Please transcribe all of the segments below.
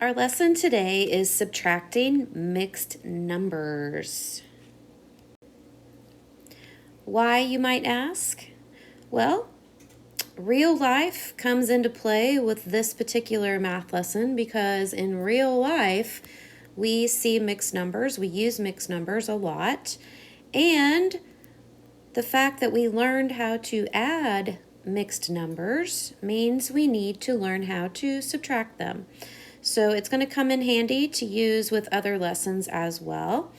Our lesson today is subtracting mixed numbers. Why, you might ask? Well, real life comes into play with this particular math lesson because in real life, we see mixed numbers, we use mixed numbers a lot, and the fact that we learned how to add mixed numbers means we need to learn how to subtract them. So it's going to come in handy to use with other lessons as well.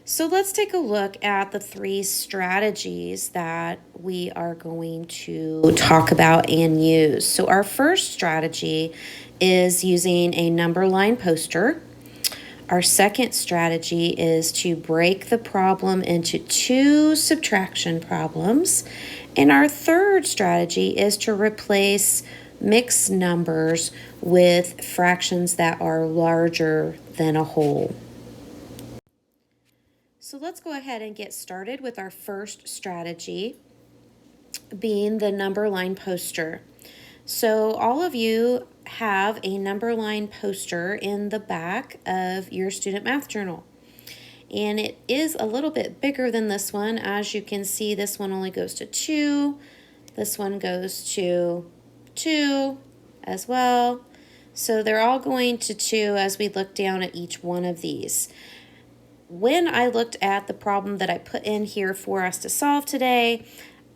So let's take a look at the three strategies that we are going to talk about and use. So our first strategy is using a number line poster. Our second strategy is to break the problem into two subtraction problems. And our third strategy is to replace mixed numbers with fractions that are larger than a whole. So let's go ahead and get started with our first strategy, being the number line poster. So all of you have a number line poster in the back of your student math journal. And it is a little bit bigger than this one. As you can see, this one only goes to 2. This one goes to 2 as well. So they're all going to 2 as we look down at each one of these. When I looked at the problem that I put in here for us to solve today,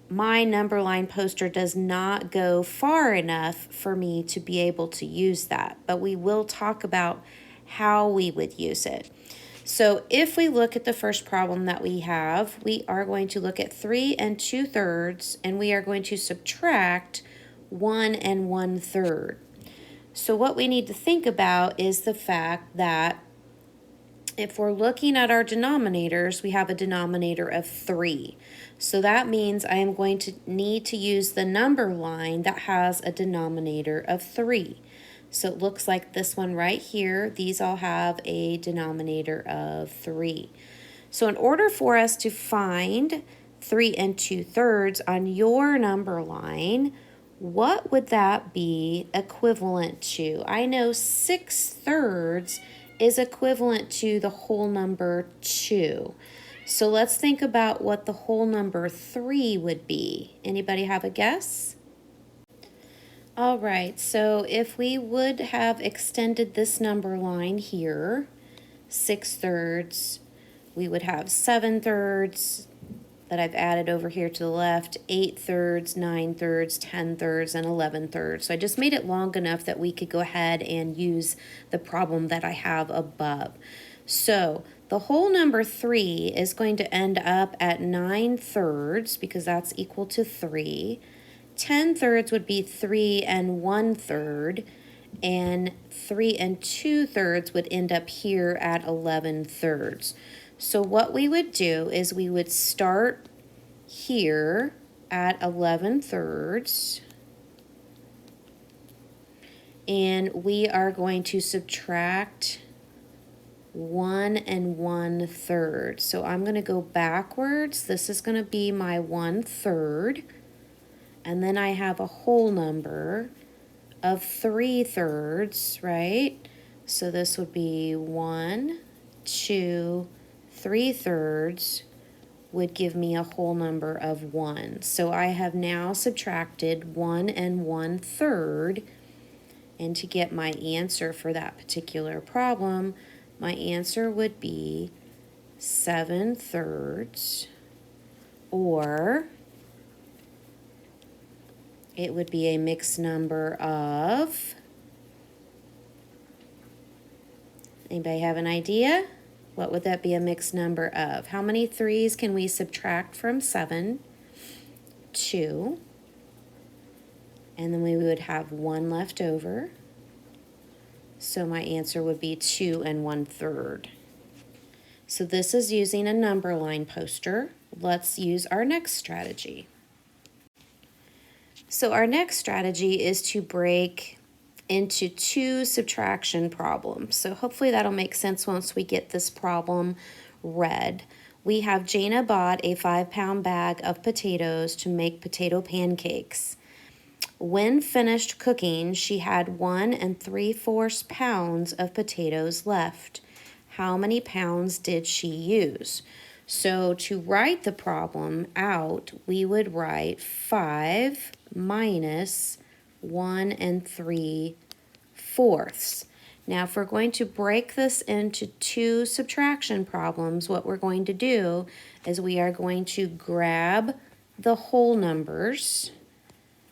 my number line poster does not go far enough for me to be able to use that, but we will talk about how we would use it. So if we look at the first problem that we have, we are going to look at 3 2/3, and we are going to subtract 1 1/3. So what we need to think about is the fact that if we're looking at our denominators, we have a denominator of 3. So that means I am going to need to use the number line that has a denominator of 3. So it looks like this one right here. These all have a denominator of 3. So in order for us to find 3 2/3 on your number line, what would that be equivalent to? I know 6/3 is equivalent to the whole number 2. So let's think about what the whole number 3 would be. Anybody have a guess? All right, so if we would have extended this number line here, 6/3, we would have 7/3 that I've added over here to the left, 8/3, 9/3, 10/3, and 11/3. So I just made it long enough that we could go ahead and use the problem that I have above. So the whole number 3 is going to end up at 9/3 because that's equal to 3. 10/3 would be 3 1/3, and 3 2/3 would end up here at 11/3. So what we would do is we would start here at 11/3, and we are going to subtract 1 1/3. So I'm going to go backwards. This is going to be my 1/3. And then I have a whole number of 3/3, right? So this would be 1, 2, 3/3 would give me a whole number of 1. So I have now subtracted 1 1/3, and to get my answer for that particular problem, my answer would be 7/3, or it would be a mixed number of, anybody have an idea? What would that be a mixed number of? How many 3's can we subtract from 7? 2. And then we would have 1 left over. So my answer would be 2 1/3. So this is using a number line poster. Let's use our next strategy. So our next strategy is to break into two subtraction problems. So hopefully that'll make sense once we get this problem read. We have Jana bought a 5-pound bag of potatoes to make potato pancakes. When finished cooking, she had 1 3/4 pounds of potatoes left. How many pounds did she use? So to write the problem out, we would write 5 minus 1 3/4. Now, if we're going to break this into two subtraction problems, what we're going to do is we are going to grab the whole numbers.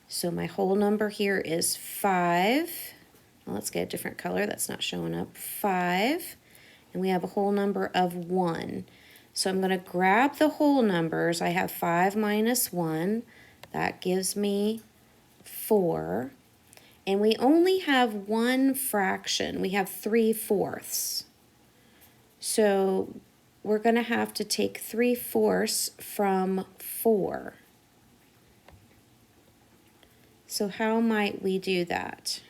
So my whole number here is 5. Well, let's get a different color. That's not showing up. 5. And we have a whole number of 1. So I'm going to grab the whole numbers. I have 5 minus 1. That gives me 4. And we only have one fraction. We have 3/4. So we're going to have to take 3/4 from 4. So how might we do that?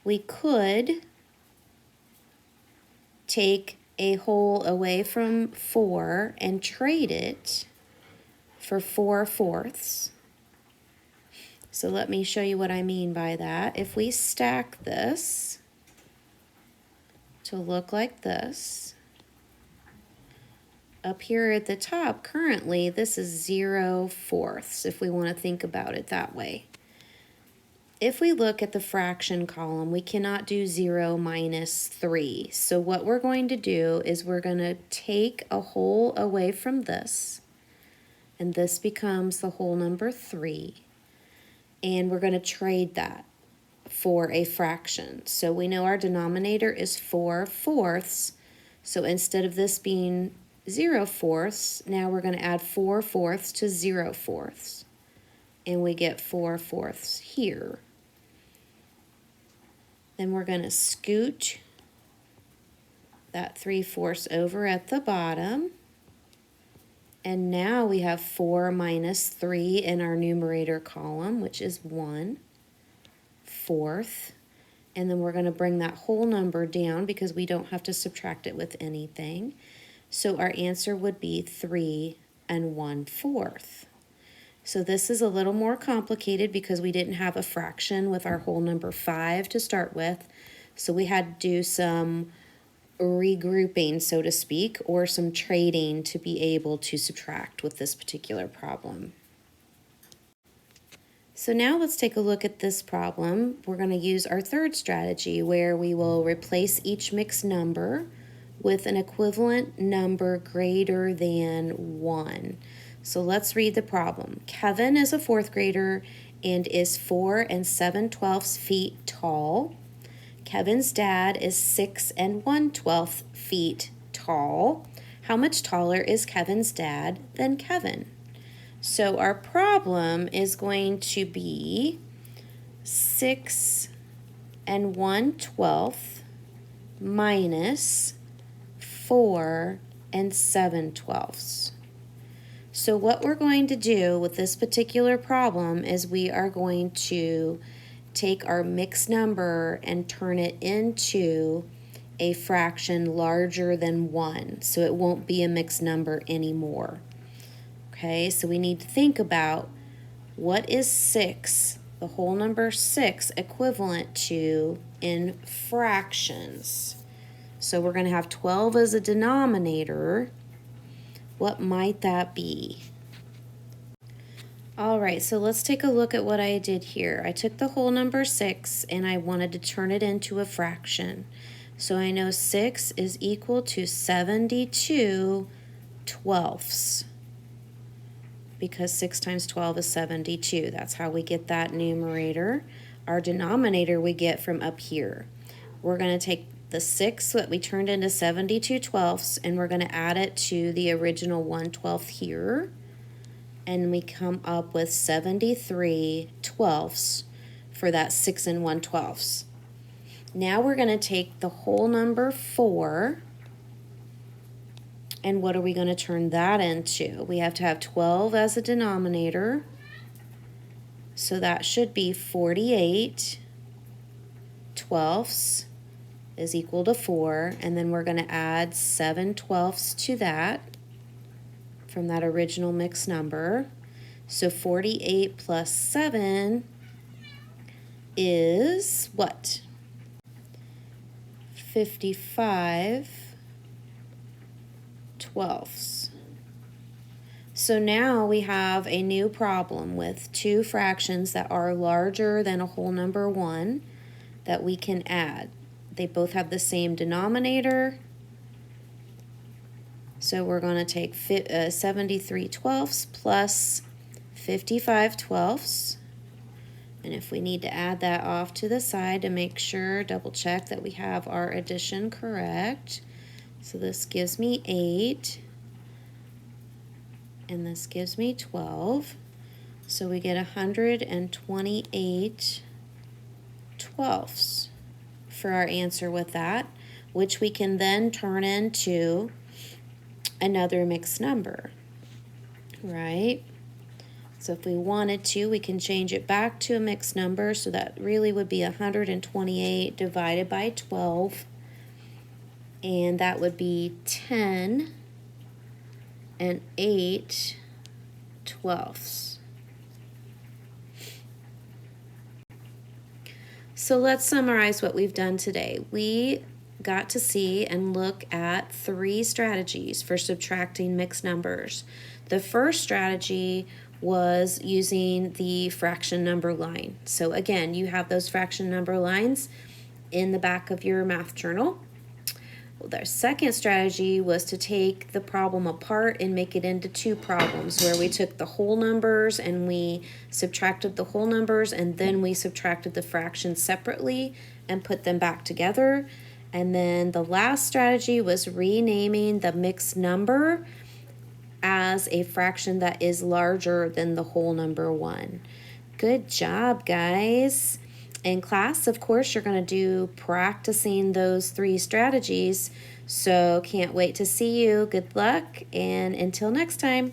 We could take a whole away from 4 and trade it for 4/4. So let me show you what I mean by that. If we stack this to look like this, up here at the top, currently, this is 0/4, if we want to think about it that way. If we look at the fraction column, we cannot do 0 minus 3. So what we're going to do is we're going to take a whole away from this, and this becomes the whole number 3. And we're going to trade that for a fraction. So we know our denominator is 4/4. So instead of this being 0/4, now we're going to add 4/4 to 0/4. And we get 4/4 here. Then we're going to scoot that 3/4 over at the bottom. And now we have 4 minus 3 in our numerator column, which is 1/4. And then we're going to bring that whole number down because we don't have to subtract it with anything. So our answer would be 3 1/4. So this is a little more complicated because we didn't have a fraction with our whole number 5 to start with. So we had to do some regrouping, so to speak, or some trading to be able to subtract with this particular problem. So now let's take a look at this problem. We're going to use our third strategy where we will replace each mixed number with an equivalent number greater than 1. So let's read the problem. Kevin is a 4th grader and is 4 7/12 feet tall. Kevin's dad is 6 1/12 feet tall. How much taller is Kevin's dad than Kevin? So our problem is going to be 6 1/12 minus 4 7/12. So what we're going to do with this particular problem is we are going to take our mixed number and turn it into a fraction larger than 1. So it won't be a mixed number anymore. Okay, so we need to think about what is 6, the whole number 6, equivalent to in fractions. So we're going to have 12 as a denominator. What might that be? All right, so let's take a look at what I did here. I took the whole number 6 and I wanted to turn it into a fraction. So I know 6 is equal to 72/12. Because 6 times 12 is 72. That's how we get that numerator. Our denominator we get from up here. We're going to take the 6 that we turned into 72/12 and we're going to add it to the original 1/12 here. And we come up with 73/12 for that 6 1/12. Now we're going to take the whole number 4. And what are we going to turn that into? We have to have 12 as a denominator. So that should be 48/12 is equal to 4. And then we're going to add 7/12 to that from that original mixed number. So 48 plus 7 is what? 55/12. So now we have a new problem with two fractions that are larger than a whole number 1 that we can add. They both have the same denominator. So we're going to take 73/12 plus 55/12. And if we need to add that off to the side to make sure, double check that we have our addition correct. So this gives me 8. And this gives me 12. So we get 128/12 for our answer with that, which we can then turn into another mixed number, right? So if we wanted to, we can change it back to a mixed number, so that really would be 128 divided by 12, and that would be 10 and 8/12. So let's summarize what we've done today. We got to see and look at 3 strategies for subtracting mixed numbers. The first strategy was using the fraction number line. So again, you have those fraction number lines in the back of your math journal. Well, the second strategy was to take the problem apart and make it into 2 problems, where we took the whole numbers and we subtracted the whole numbers, and then we subtracted the fractions separately and put them back together. And then the last strategy was renaming the mixed number as a fraction that is larger than the whole number 1. Good job, guys. In class, of course, you're going to do practicing those 3 strategies. So can't wait to see you. Good luck, and until next time.